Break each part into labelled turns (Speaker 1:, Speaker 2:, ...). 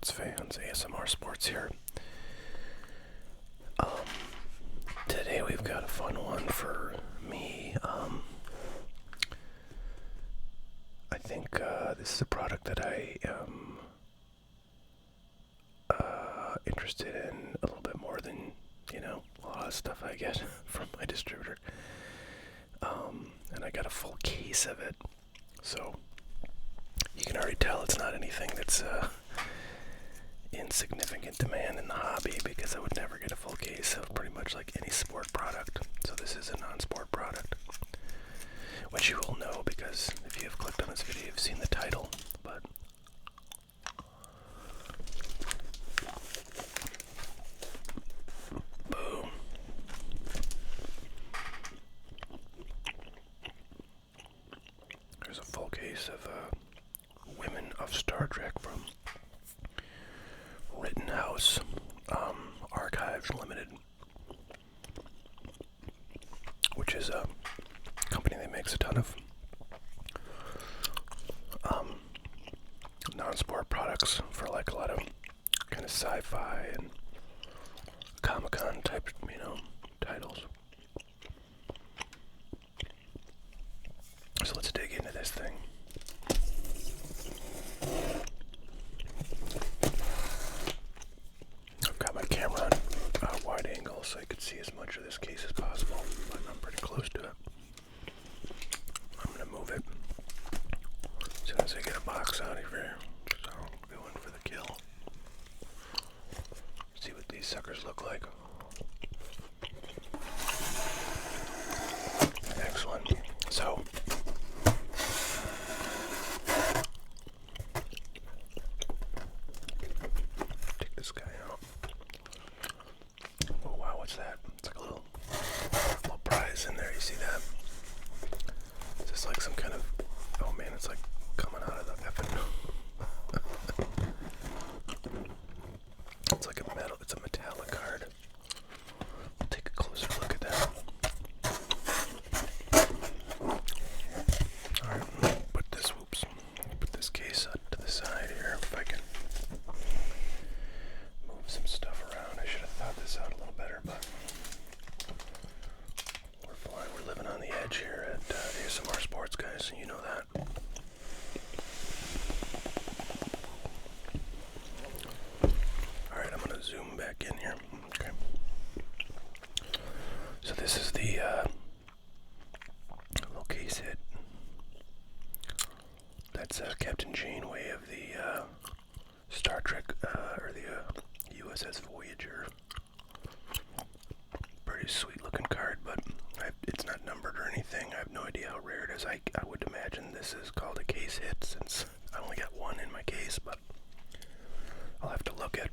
Speaker 1: sports fans, ASMR Sports here. Today we've got a fun one for me. I think this is a product that I am interested in a little bit more than, a lot of stuff I get from my distributor. And I got a full case of it. So you can already tell it's not anything that's in significant demand in the hobby, because I would never get a full case of pretty much like any sport product. So this is a non-sport product, which you will know because if you have clicked on this video, you've seen the title. But boom. There's a full case of Women of Star Trek from Rittenhouse Archives Limited, which is a company that makes a ton of non-sport products for like a lot of kind of sci-fi and Comic-Con type, titles. So let's dig into this thing. I've got my camera on wide angle so I could see as much of this case as possible, but I'm pretty close to it. I'm going to move it as soon as I get a box out of here. So I'll go in for the kill. See what these suckers look like. Excellent. So take this guy out. Oh wow, what's that? It's like a little prize in there. You see that? It's just like some kind of, oh man, it's like coming out of the effing. It's like a metal, it's a metallic card. We'll take a closer look at that. Alright, put this case to the side here if I can move some stuff around. I should have thought this out a little better, but we're fine. We're living on the edge here at ASMR Sports, guys, and you know that. Alright, I'm going to zoom back in here. Okay. So this is the little case hit. That's Captain Janeway of the Star Trek, or the USS Voyager. Pretty sweet looking card, but it's not numbered or anything. I have no idea how rare it is. I would imagine this is called a case hit since I only got one in my case, but I'll have to look at.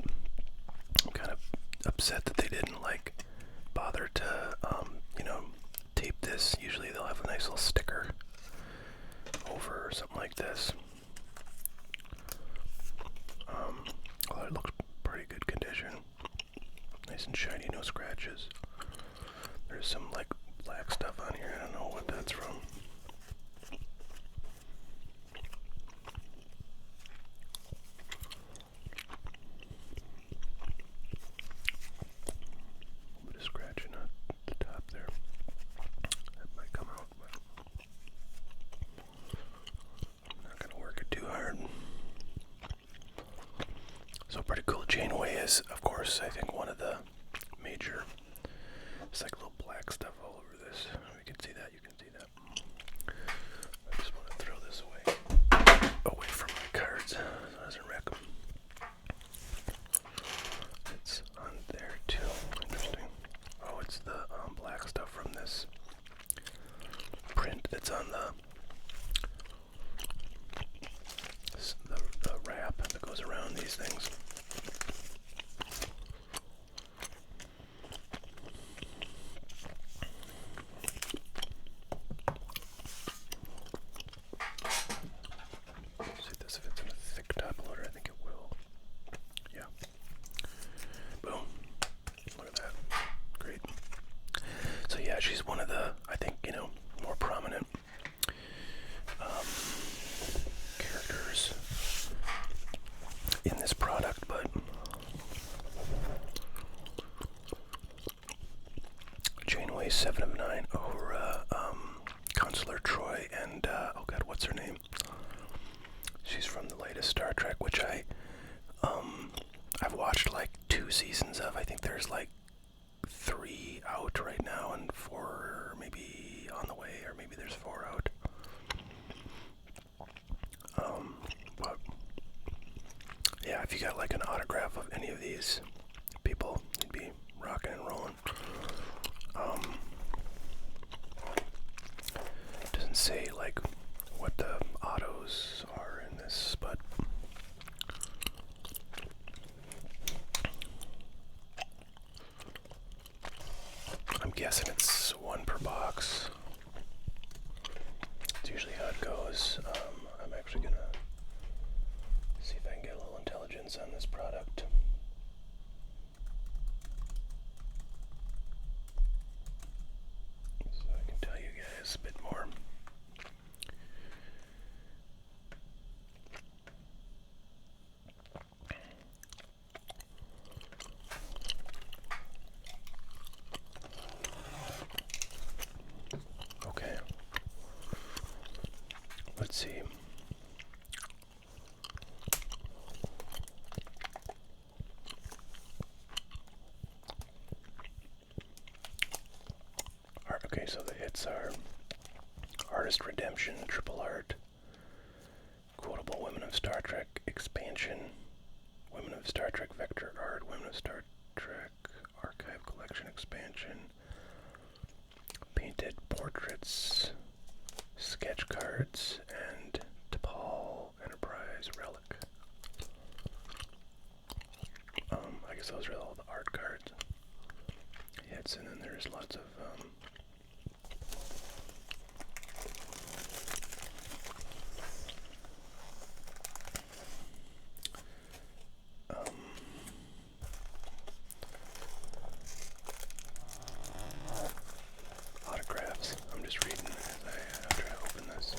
Speaker 1: I'm kind of upset that they didn't bother to tape this. Usually they'll have a nice little sticker over or something like this. Well, it looks pretty good condition. Nice and shiny, no scratches. There's some black stuff on here. I don't know what that's from. A bit of scratching on the top there. That might come out, but I'm not gonna work it too hard. So pretty cool. Janeway is, of course, I think one of the major. It's like little black stuff all over this. We can see that. You can see that. I just want to throw this away from my cards so it doesn't wreck them. It's on there too. Interesting. Oh, it's the black stuff from this print that's on the wrap that goes around these things. See this if it's in a thick top loader. I think it will. Yeah. Boom. Look at that. Great. So yeah, she's one of the, I think, more prominent characters in this product. Anyway, 7 of 9, Uhura, Consular Troy, and, oh god, what's her name? She's from the latest Star Trek, which I've watched like 2 seasons of. I think there's like 3 out right now, and 4 maybe on the way, or maybe there's 4 out. But yeah, if you got like an autograph of any of these people, you'd be rocking and rolling. Doesn't say like what the autos are in this, but I'm guessing it's 1 per box. It's usually how it goes. I'm actually gonna see if I can get a little intelligence on this product. So I can tell you guys a bit more. Okay. Let's see. Okay, so the hits are Artist Redemption, Triple Art, Quotable Women of Star Trek Expansion, Women of Star Trek Vector Art, Women of Star Trek Archive Collection Expansion, Painted Portraits, Sketch Cards, and T'Pol Enterprise Relic. I guess those are all the art cards. Hits, and then there's lots of autographs. I'm just reading as I try to open this.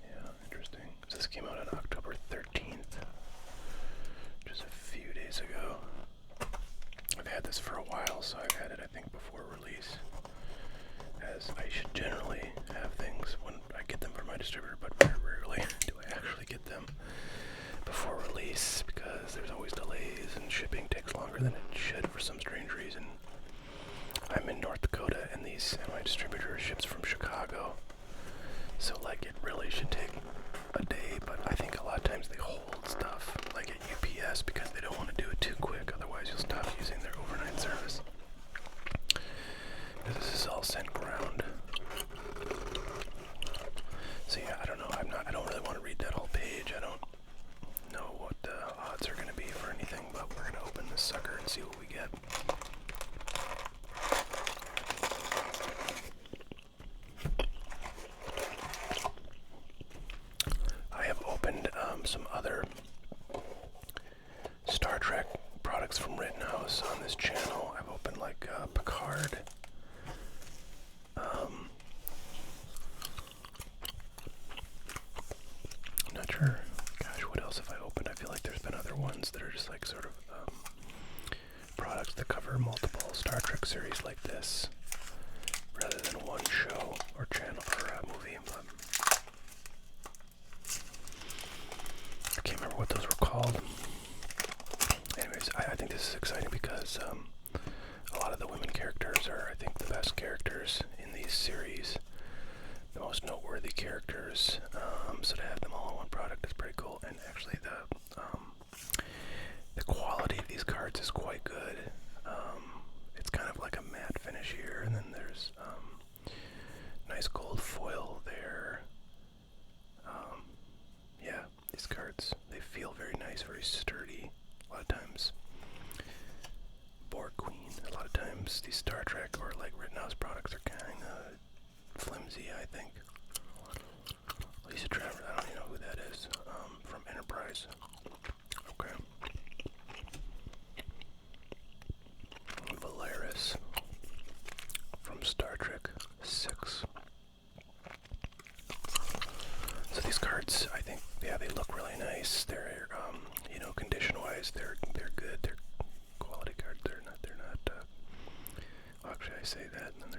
Speaker 1: Yeah, interesting. So this came out on October 13th, just a few days ago. I've had this for a while, so I've had it, I think, before release, as I should generally have things when I get them from my distributor, but very rarely do I actually get them before release, because there's always delays and shipping takes longer than it should for some strange reason. I'm in North Dakota, and my distributor ships from Chicago, so like it really should take a day, but I think a lot of times they hold stuff like at UPS because they don't want to do it too quick, otherwise you'll stop using their overnight service. Because this is all sent ground. So yeah, I don't know. I don't really want to read that whole page. I don't know what the odds are going to be for anything, but we're going to open this sucker and see what we get. I have opened some other Star Trek products from Rittenhouse on this channel. I've opened like Picard. I'm not sure. Gosh, what else have I opened? I feel like there's been other ones that are just like sort of products that cover multiple Star Trek series like this, rather than one show or channel or movie. But I can't remember what those were called. Anyways, I think this is exciting because a lot of the women characters are, I think, the best characters in these series, the most noteworthy characters. So to have them all in one product is pretty cool. And actually, the quality of these cards is quite good. It's kind of like a matte finish here, and then there's nice gold foil there. Yeah, these cards, they feel very nice, very sturdy. A lot of times, Borg Queen, a lot of times these Star Trek or like Rittenhouse products are kind of flimsy, I think. Lisa Travers, I don't even know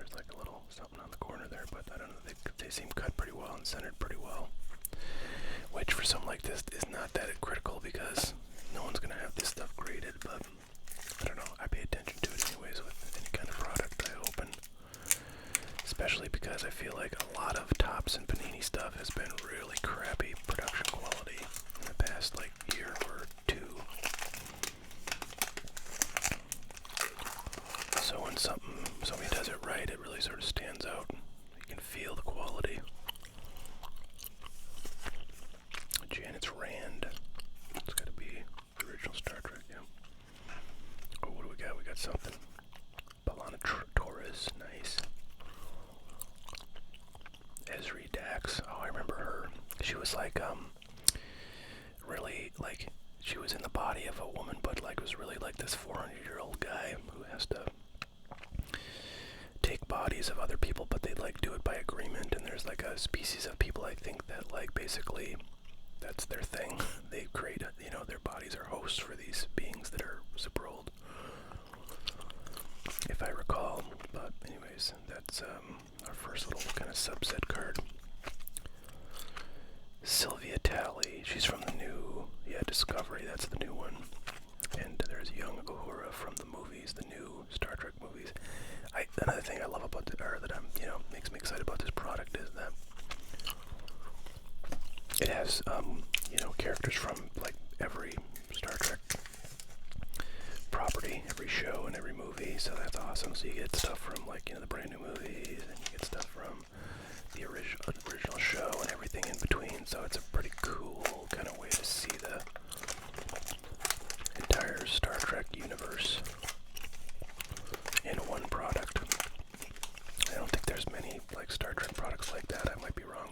Speaker 1: there's like a little something on the corner there, but I don't know, they seem cut pretty well and centered pretty well. Which for something like this is not that critical because no one's gonna have this stuff graded, but I don't know, I pay attention to it anyways with any kind of product I open. Especially because I feel like a lot of Topps and Panini stuff has been really crappy production quality in the past like year or two. So when somebody does it right, it really sort of stands out. You can feel the quality. Janet's Rand. It's got to be the original Star Trek, yeah. Oh, what do we got? We got something. Balana Torres, nice. Esri Dax. Oh, I remember her. She was like, really, like, she was in the body of a woman, but, like, was really like this 400-year-old guy who has to take bodies of other people, but they, like, do it by agreement, and there's, like, a species of people, I think, that, like, basically, that's their thing. They create, you know, their bodies are hosts for these beings that are super old, if I recall. But anyways, that's our first little kind of subset card. Sylvia Talley, she's from the new, Discovery, that's the new one. And there's young Uhura from the movies, the new Star Trek movies. Another thing I love about makes me excited about this product is that it has, characters from, like, every Star Trek property, every show and every movie, so that's awesome. So you get stuff from, like, the brand new movies, and you get stuff from the original show and everything in between, so it's a pretty cool kind of way to see the entire Star Trek universe in one product. I don't think there's many, like, Star Trek products like that. I might be wrong.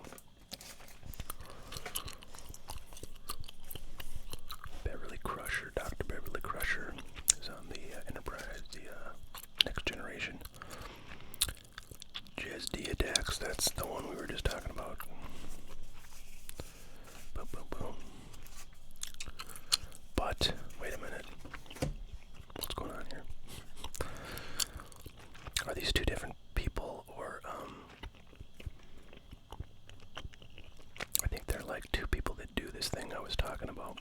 Speaker 1: Beverly Crusher, Dr. Beverly Crusher is on the Enterprise, the Next Generation. Jez Dax, that's the one we were just talking about. Boom, boom, boom. But, wait a minute. What's going on here? Are these two different people, or, I think they're like two people that do this thing I was talking about.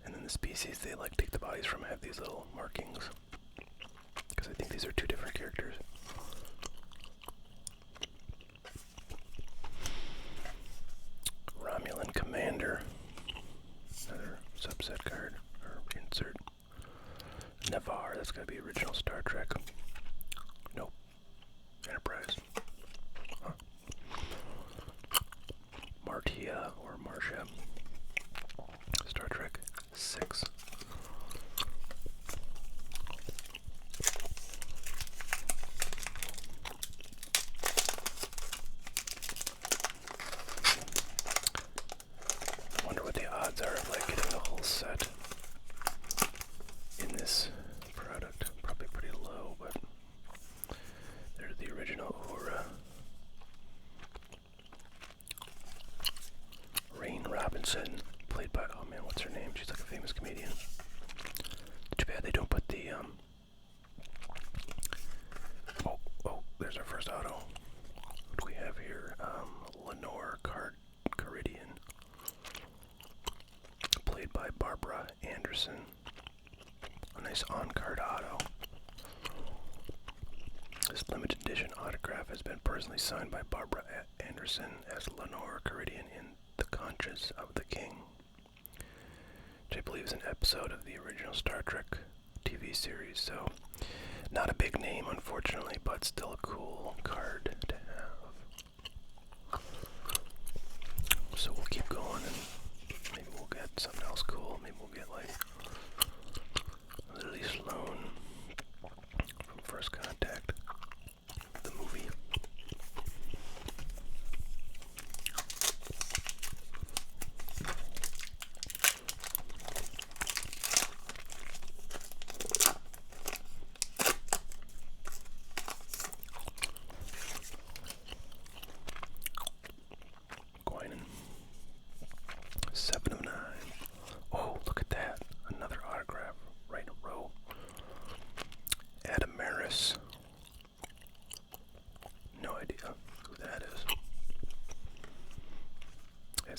Speaker 1: And then the species they, like, take the bodies from have these little markings. Because I think these are two different characters. Romulan Commander. Another subset card, or insert. Navarre, that's gotta be original Star Trek. Nope. Enterprise. Huh. Martia, or Marcia. Star Trek 6. Wonder what the odds are of, like, getting the whole set in this product. Probably pretty low, but there's the original Uhura. Rain Robinson, played by, oh man, what's her name? She's like a famous comedian. Too bad they don't put the, there's our first auto. What do we have here? Lenore Caridian, played by Barbara Anderson. A nice on-card auto. This limited edition autograph has been personally signed by Barbara Anderson as Lenore Caridian in The Conscience of the King, which I believe is an episode of the original Star Trek TV series. So, not a big name, unfortunately, but still a cool card to have. So we'll keep going, and maybe we'll get something else cool. Maybe we'll get, like, Lily Sloan from First Contact, the movie.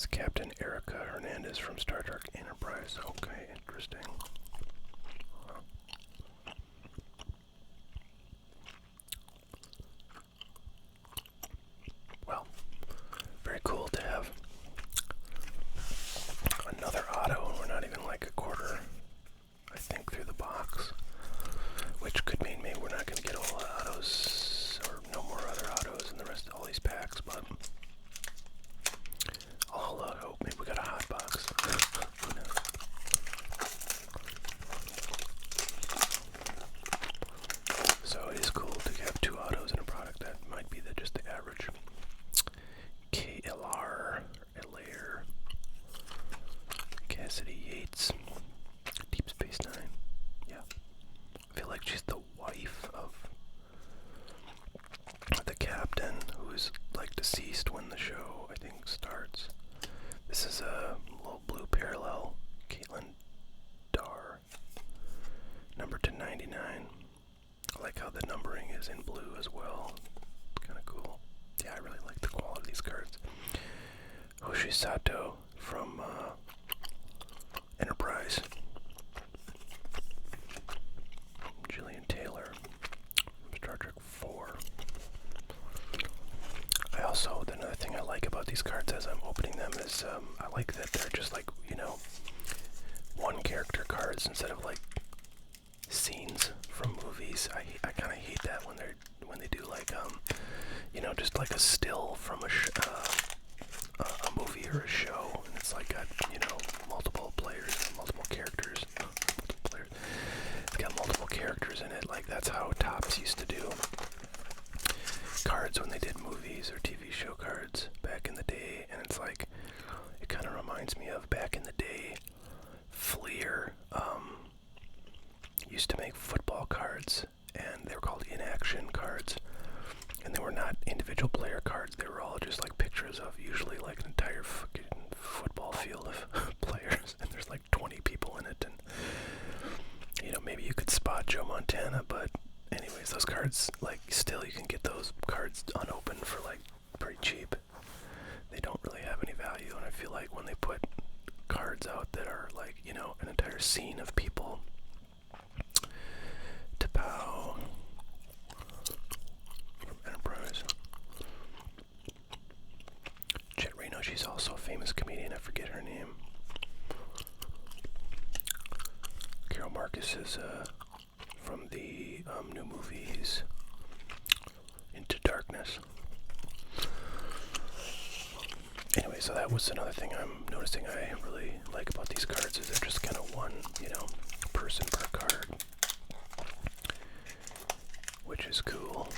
Speaker 1: is Captain Erica Hernandez from Star Trek Enterprise. Okay, interesting. Well, very cool to have another auto, and we're not even like a quarter, I think, through the box. Which could mean maybe we're not going to get all the autos, or no more other autos in the rest of all these packs, but I'll hold out hope. Maybe we got a hot box. Who knows? So it is cool to have two autos in a product. That might be just the average. KLR, Elair, Cassidy Yates, Deep Space Nine. Yeah. I feel like she's the wife of the captain, who's like deceased when the show, I think, starts. This is a little blue parallel, Caitlin Dar, number to 99. I like how the numbering is in blue as well. It's kind of cool. Yeah, I really like the quality of these cards. Hoshi Sato from Enterprise. Jillian Taylor from Star Trek 4. Another thing I like about these cards as I'm opening them is I like that they're just like, you know, one character cards instead of like scenes from movies. I kind of hate that when they do like you know, just like a still from a movie or a show, and it's like got, you know, multiple players, multiple characters, multiple players. It's got multiple characters in it. Like that's how Topps used to do cards when they did movies or TV show cards back in the day, and it's like it kind of reminds me of back in the day. Fleer used to make football cards, and they were called in-action cards, and they were not individual player cards. They were all just like pictures of usually like an entire fucking football field of players, and there's like 20 people in it, and you know, maybe you could spot Joe Montana, but anyways, those cards, like, still you can get those cards unopened for like pretty cheap. They don't really have any value, and I feel like when they put cards out that are like, you know, an entire scene of people. Tapao from Enterprise. Jet Reno, she's also a famous comedian, I forget her name. Carol Marcus is from the new movies Into Darkness. Anyway, so that was another thing I'm noticing I really like about these cards, is they're just kind of one, you know, person per card, which is cool.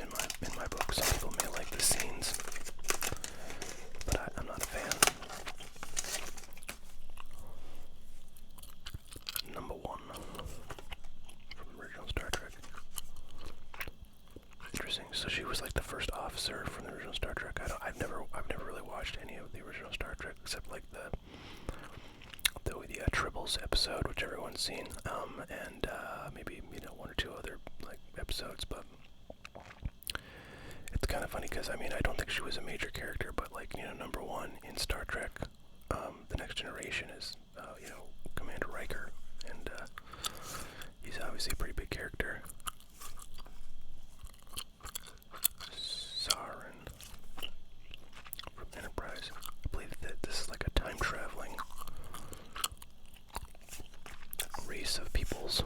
Speaker 1: In my book, some people may like the scenes, but I'm not a fan. Number 1 from the original Star Trek. Interesting. So she was like the first officer from the original Star Trek. I've never really watched any of the original Star Trek except like the Tribbles episode, which everyone's seen, and maybe, you know, one or two other like episodes. But it's kind of funny because I mean, I don't think she was a major character, but like, you know, number 1 in Star Trek, The Next Generation is you know, Commander Riker, and he's obviously a pretty big character. Sarin from Enterprise. I believe that this is like a time-traveling race of peoples.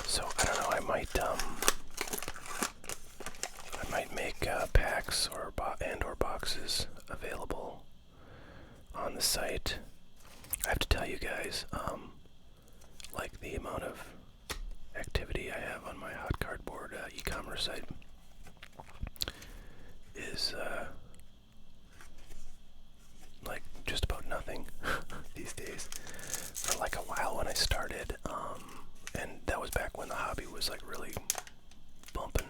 Speaker 1: So I don't know, I might make packs or boxes available on the site. I have to tell you guys, like the amount of activity I have on my hot cardboard e-commerce site is like just about nothing these days. For like a while when I started, and that was back when the hobby was like really bumping,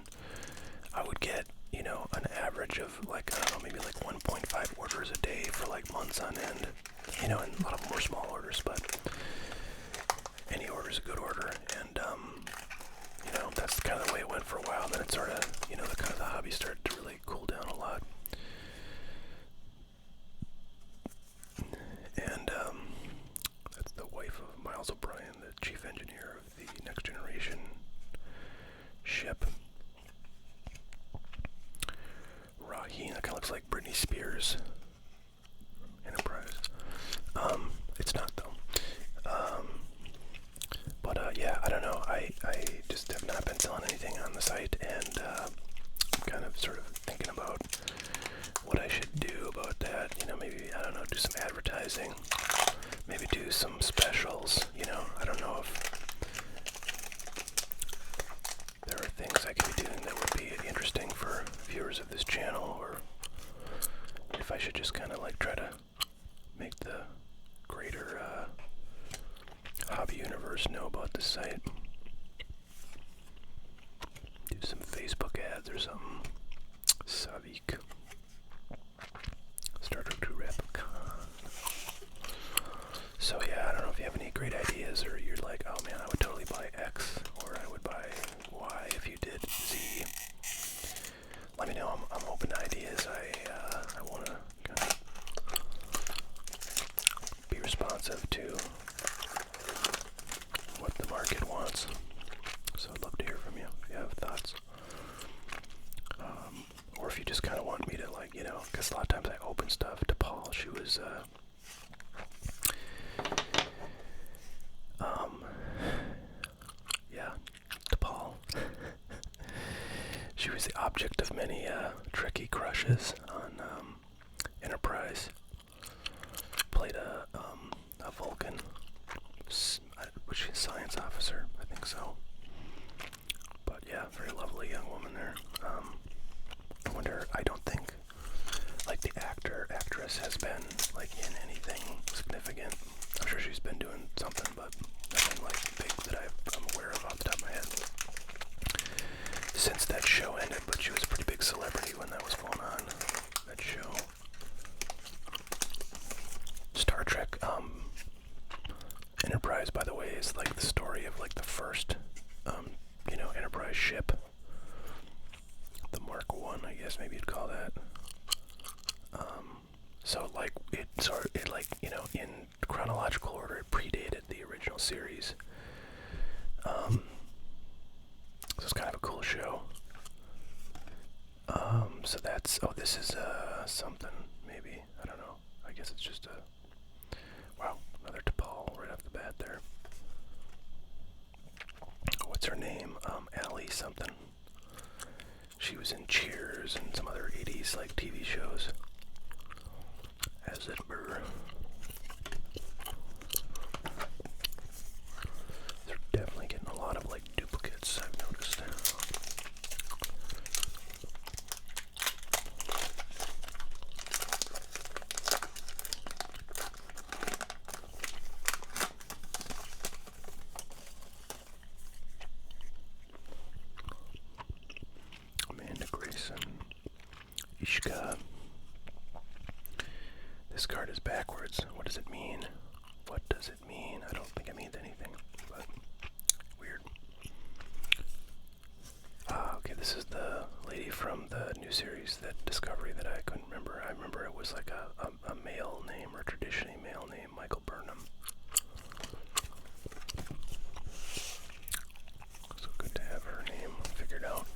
Speaker 1: I would get, you know, an average of like, I don't know, maybe like 1.5 orders a day for like months on end, you know, and a lot of them were small orders, but was a good order, and that's kind of the way it went for a while. Then it sort of, the hobby started to really cool down a lot. And that's the wife of Miles O'Brien, the chief engineer of the Next Generation ship. Raheen, that kind of looks like Britney Spears Enterprise. It's not though. Yeah, I don't know. I just have not been selling anything on the site, and I'm kind of sort of thinking about what I should do about that. Maybe, I don't know, do some advertising. Maybe do some specials. I don't know if there are things I could be doing that would be interesting for viewers of this channel, or if I should just kind of like try to make the greater hobby universe know about the site. Do some Facebook ads or something. Savik. Star Trek 2 Replicon. So yeah, I don't know if you have any great ideas, or you're like, oh man, I would totally buy X, or I would buy Y if you did Z. Let me know. I'm open to ideas. I want to kind of be responsive to what the market wants. So I'd love to hear from you if you have thoughts. Or if you just kind of want me to, like, because a lot of times I open stuff to Paul. She was, to Paul. She was the object of many tricky crushes on Enterprise. Played a Vulcan, was she a science officer? I think so. But yeah, very lovely young woman there. I wonder, I don't think, like, the actress has been, like, in anything significant. I'm sure she's been doing something, but nothing, like, big that I'm aware of off the top of my head. Since that show ended, but she was a pretty big celebrity when that was going on, that show. Star Trek, Enterprise, by the way, is, like, the story of, like, the first, Enterprise ship. The Mark 1, I guess maybe you'd call that. So like in chronological order, it predated the original series. So it's kind of a cool show. So that's, this is something, maybe, I don't know. I guess it's just wow, another T'Pol right off the bat there. What's her name? Allie something. She was in Cheers and some other 80s like TV shows. As it were. They're definitely getting a lot of like duplicates, I've noticed. Ishka. This card is backwards. What does it mean? What does it mean? I don't think it means anything, but weird. Okay, this is the lady from the new series, that Discovery, that I couldn't remember. I remember it was like a male name, or traditionally male name, Michael Burnham. So good to have her name figured out.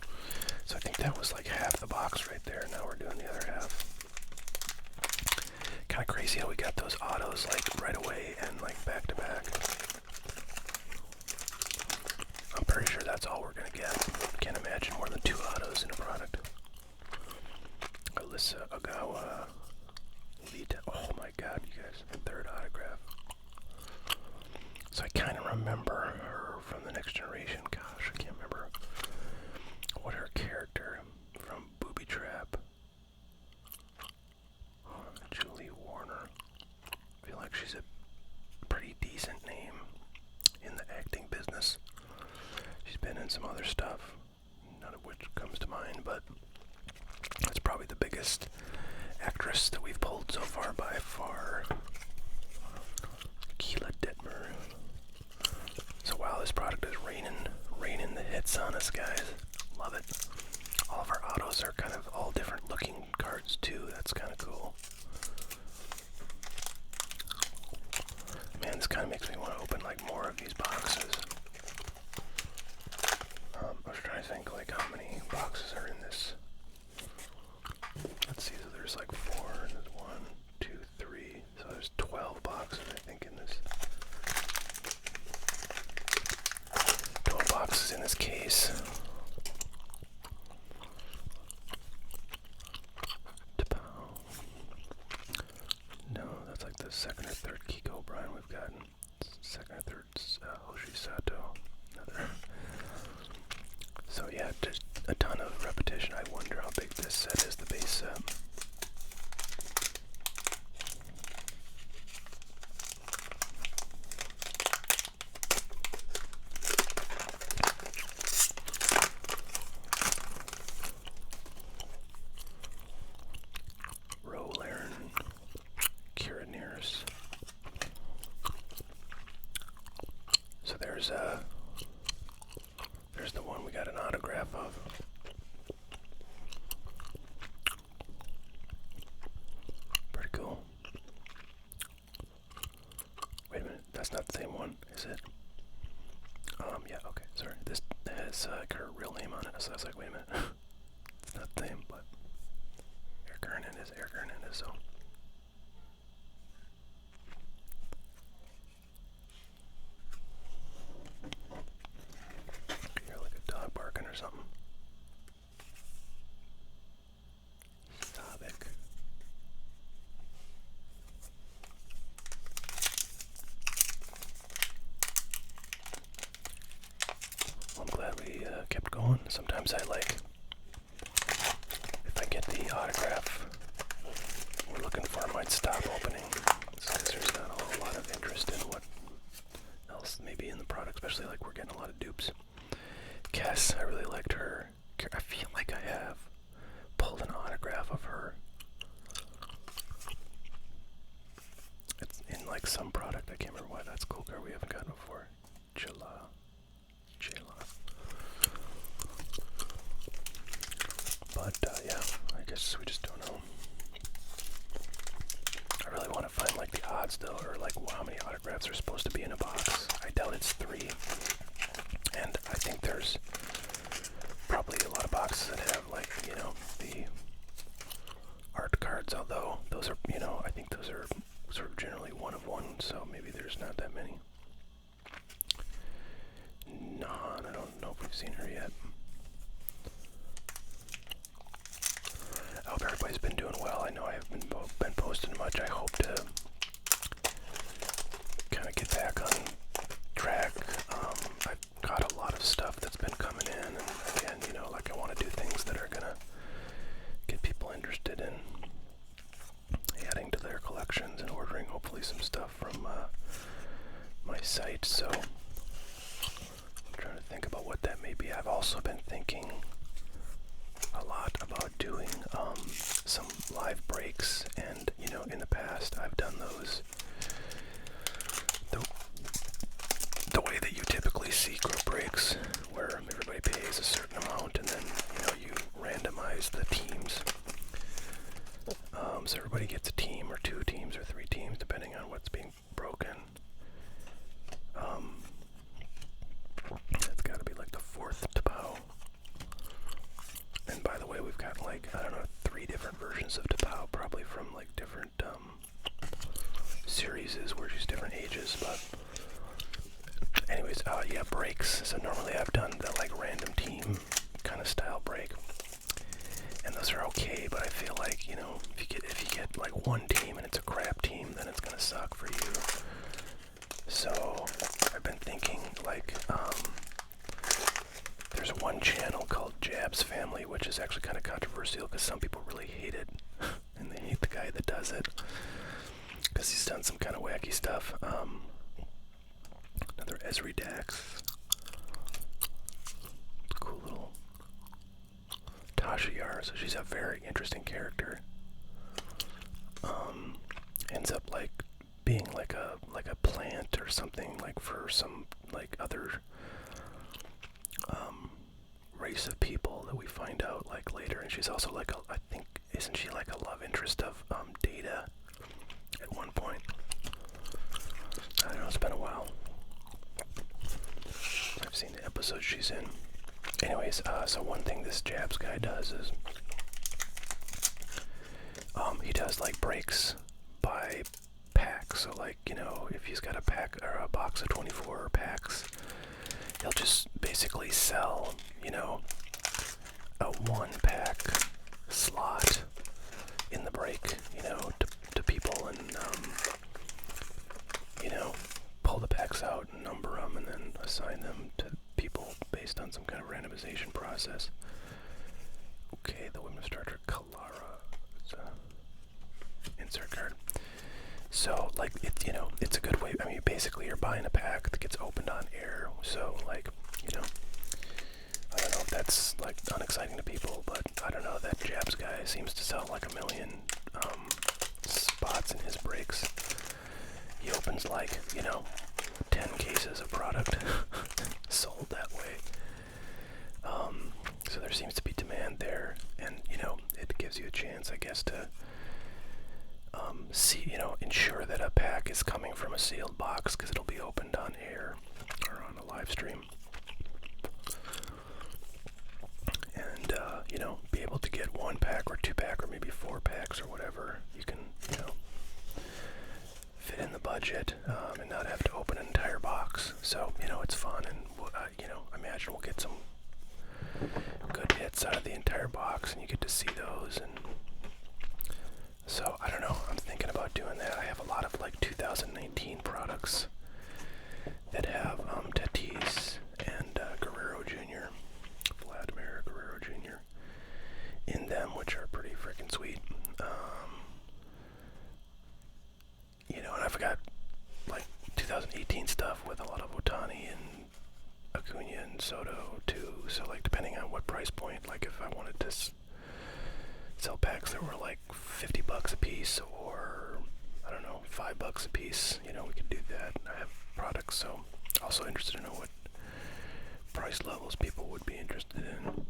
Speaker 1: So I think that was like half the box right there. Now we're doing the other half. Kind of crazy how we got those autos like right away and like back to back. I'm pretty sure that's all we're gonna get. Can't imagine more than 2 autos in a product. Alyssa Ogawa. Lita. Oh my god, you guys. 3rd autograph. So I kind of remember her from the Next Generation. Gosh, I can't remember what her character from Booby Trap. Julie Warner. I feel like she's a pretty decent name in the acting business. She's been in some other stuff, none of which comes to mind, but that's probably the biggest actress that we've pulled so far by far. Keela Detmer. So wow, this product is raining the hits on us, guys. Love it. All of our autos are kind of all different looking cards too. That's kind of cool. Man, this kind of makes me want to open like more of these boxes. I was trying to think like how many boxes are in this. Let's see, so there's like 4, and there's 1, 2, 3. So there's 12 boxes, I think, in this. 12 boxes in this case. No, that's like the second or third Kiko Brian we've gotten. Second or third Hoshi Sato. Another. So yeah, just a ton of repetition. I wonder how big this set is, the base set. So there's the one we got an autograph of. Pretty cool. Wait a minute, that's not the same one, is it? Yeah, okay, sorry. This has her real name on it, so I was like, wait a minute. It's not the same, but Eric Hernandez, so. You're like a dog barking or something. Sabic. Well, I'm glad we kept going. Sometimes I like, if I get the autograph we're looking for, I might stop opening. Because there's not a whole lot of interest in what else maybe in the product, especially like we're getting a lot of dupes. Cass, I really liked her. I feel like I have pulled an autograph of her. It's in like some product. I can't remember why. That's a cool card we haven't gotten before. Chila. But yeah, I guess we just don't know. I really want to find like the odds though, or like how many autographs are supposed to be in a box. I doubt it's 3. And I think there's probably a lot of boxes that have like, you know, the art cards, although those are, you know, I think those are sort of generally one of one, so maybe there's not that many. No, I don't know if we've seen her yet. I hope everybody's been doing well. I know I haven't been posting much. I hope to kind of get back on track. I've got a lot of stuff that's been coming in, and again, you know, like I want to do things that are gonna get people interested in adding to their collections and ordering hopefully some stuff from my site. So I'm trying to think about what that may be. I've also been thinking a lot about doing some live breaks, and you know, in the past I've done those the way that you typically see group breaks, where everybody pays a certain amount and then, you know, you randomize the teams. So everybody gets a team or 2 teams or 3 teams depending on what's being broken. It's got to be like the 4th Tapao. And by the way, we've got like, I don't know, 3 different versions of Tapao, probably from like different series where she's different ages, but anyways, yeah, breaks. So normally I've done the like random team kind of style break, and those are okay, but I feel like, you know, if you get like one team and it's a crap team, then it's gonna suck for you. So I've been thinking like, there's one channel called Jab's Family, which is actually kind of controversial because some people really hate it, and they hate the guy that does it because he's done some kind of wacky stuff. Another Esri Dax. Cool little Tasha Yar. So she's a very interesting character. Ends up like being like a plant or something, like for some like other race of people that we find out like later. And she's also like I think, isn't she like a love interest of Data at one point? I don't know, it's been a while. I've seen the episodes she's in. Anyways, so one thing this Jabs guy does is he does like breaks by pack. So like, you know, if he's got a pack or a box of 24 packs, he'll just basically sell, you know, a 1-pack slot in the break, you know, to people, and you know, pull the packs out and number them and then assign them to people based on some kind of randomization process. Okay, the women's starter Kalara. It's a insert card. So like you know, it's a good way. I mean, basically you're buying a pack that gets opened on air. So like, you know, I don't know if that's like unexciting to people, but I don't know, that Jabs guy seems to sell like 1 million spots in his breaks. He opens like, you know, 10 cases of product sold that way. So there seems to be demand there, and you know, it gives you a chance, I guess, to see, you know, ensure that a pack is coming from a sealed box, because it'll be opened on air or on a live stream. And you know, be able to get 1-pack or 2-pack or maybe 4 packs or whatever. You can, you know, fit in the budget and not have to open an entire box. So, you know, it's fun, and you know, I imagine we'll get some good hits out of the entire box, and you get to see those. And so I don't know, I'm thinking about doing that. I have a lot of like 2019 products that have Tatis and Guerrero Jr., Vladimir Guerrero Jr. in them, which are pretty freaking sweet. You know, and I've got like 2018 stuff with a lot of Ohtani and Acuna and Soto too. So like, depending on what price point, like if I wanted to sell packs that were like $50 a piece, or I don't know, $5 a piece, you know, we could do that. I have products, so also interested to know what price levels people would be interested in.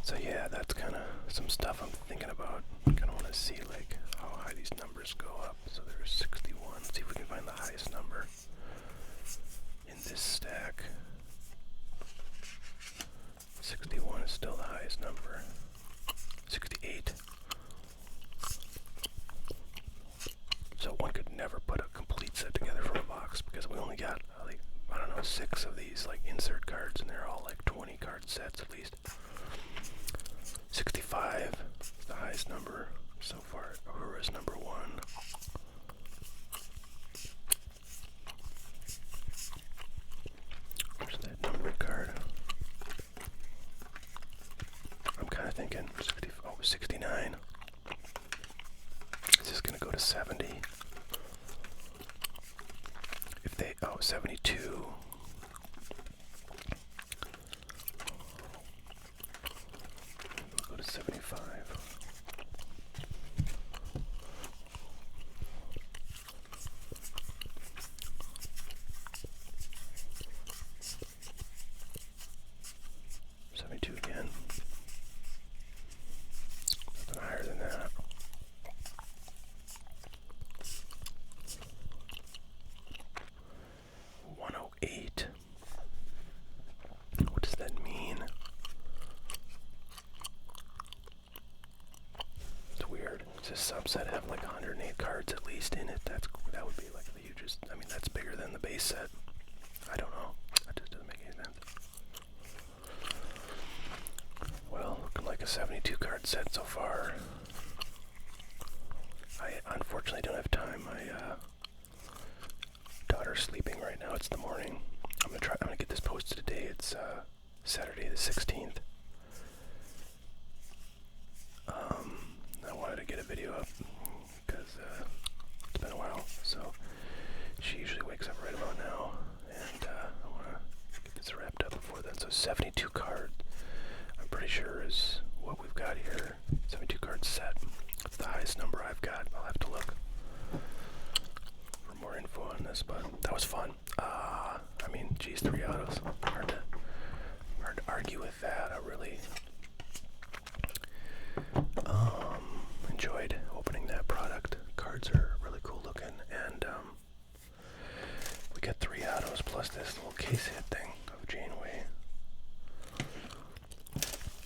Speaker 1: So yeah, that's kind of some stuff I'm thinking about. I kind of want to see like how high these numbers go up. So there's 61. Let's see if we can find the highest number in this stack. 61 is still the highest number. 68. So one could never put a complete set together from a box, because we only got like, I don't know, 6 of these like insert cards, and they're all like 20 card sets at least. 65 is the highest number so far. Uhura's number 1. Where's that numbered card? I'm kind of thinking 69. Is this going to go to 70? If they, 72. We'll go to 75. Again. Nothing higher than that. $108. What does that mean? It's weird. Does this subset have like 108 cards at least in it? That would be like the hugest. I mean, that's bigger than the base set. I don't know. That just doesn't make any sense. Well, looking like a 72 card set so far. I unfortunately don't have time. My daughter's sleeping right now. It's the morning. I'm gonna get this posted today. It's Saturday the 16th. I wanted to get a video up because it's been a while. So she usually wakes up right about now, and I want to get this wrapped up before then. So 72 cards, I'm pretty sure, is what we've got here. 72 card set. That's the highest number I've got. I'll have to look for more info on this, but that was was fun. I mean, geez, 3 autos. Hard to argue with that. I really enjoyed opening that product. Cards are really cool looking, and we got 3 autos plus this little case hit thing of Janeway.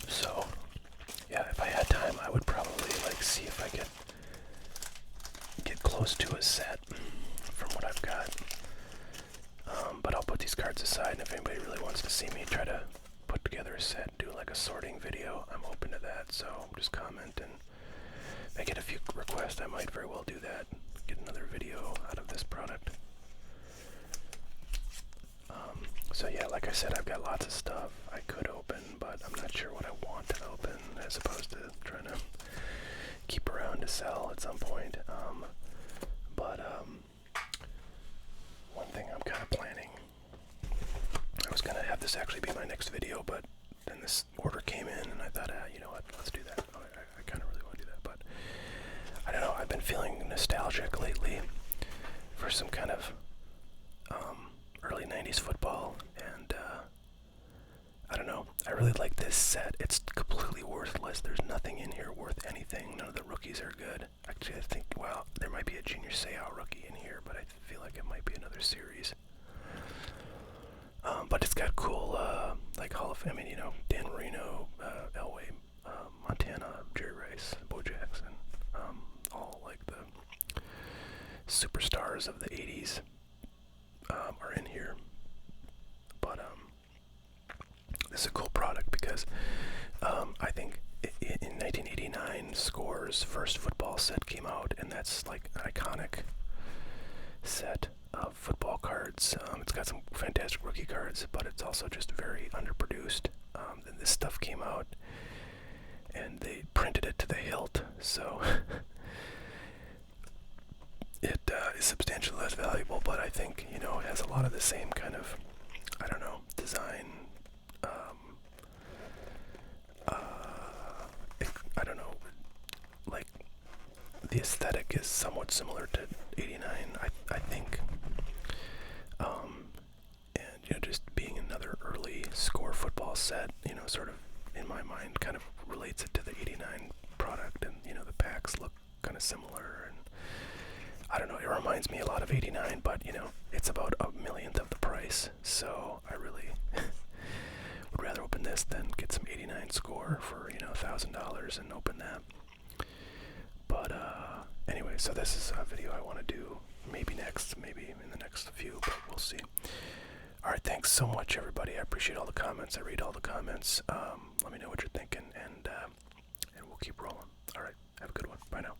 Speaker 1: So, yeah, if I had time, I would probably like see if I could get close to a set from what I've got. But I'll put these cards aside, and if anybody really wants to see me try to put together a set, do like a sorting video, I'm open to that. So just comment, and if I get a few requests, I might very well do that. Get another video out of this product. So yeah, like I said, I've got lots of stuff I could open, but I'm not sure what I want to open, as opposed to trying to keep around to sell at some point. One thing I'm kind of planning, I was going to have this actually be my next video, but then this order came in, and I thought, you know what, let's do that. I kind of really want to do that, but I don't know, I've been feeling nostalgic lately for some kind of early 90s football, and I don't know, I really like this set. It's completely worthless. There's nothing in here worth anything. None of the rookies are good. Actually, I think, well, there might be a Junior Seau rookie in here, but I feel like it might be another series. But it's got cool, like Hall of Fame, I mean, you know, Dan Marino, Elway, Montana, Jerry Rice, Bo Jackson, all like the superstars of the 80s are in here. But this is a cool product because I think in 1989, Score's first football set came out, and that's like an iconic set of football cards. It's got some fantastic rookie cards, but it's also just very underproduced. Then this stuff came out, and they printed it to the hilt, so it is substantially less valuable, but I think, you know, it has a lot of the same kind of, I don't know, design. I don't know, like, the aesthetic is somewhat similar to 89, I think. And, you know, just being another early Score football set, you know, sort of, in my mind, kind of relates it to the 89 product, and, you know, the packs look kind of similar, and I don't know, it reminds me a lot of 89, but, you know, it's about a millionth of the price, so I really would rather open this than get some 89 Score for, you know, $1,000 and open that. But anyway, so this is a video I want to do maybe in the next few, but we'll see. Alright, thanks so much, everybody. I appreciate all the comments. I read all the comments. Let me know what you're thinking, and we'll keep rolling. Alright, have a good one. Bye now.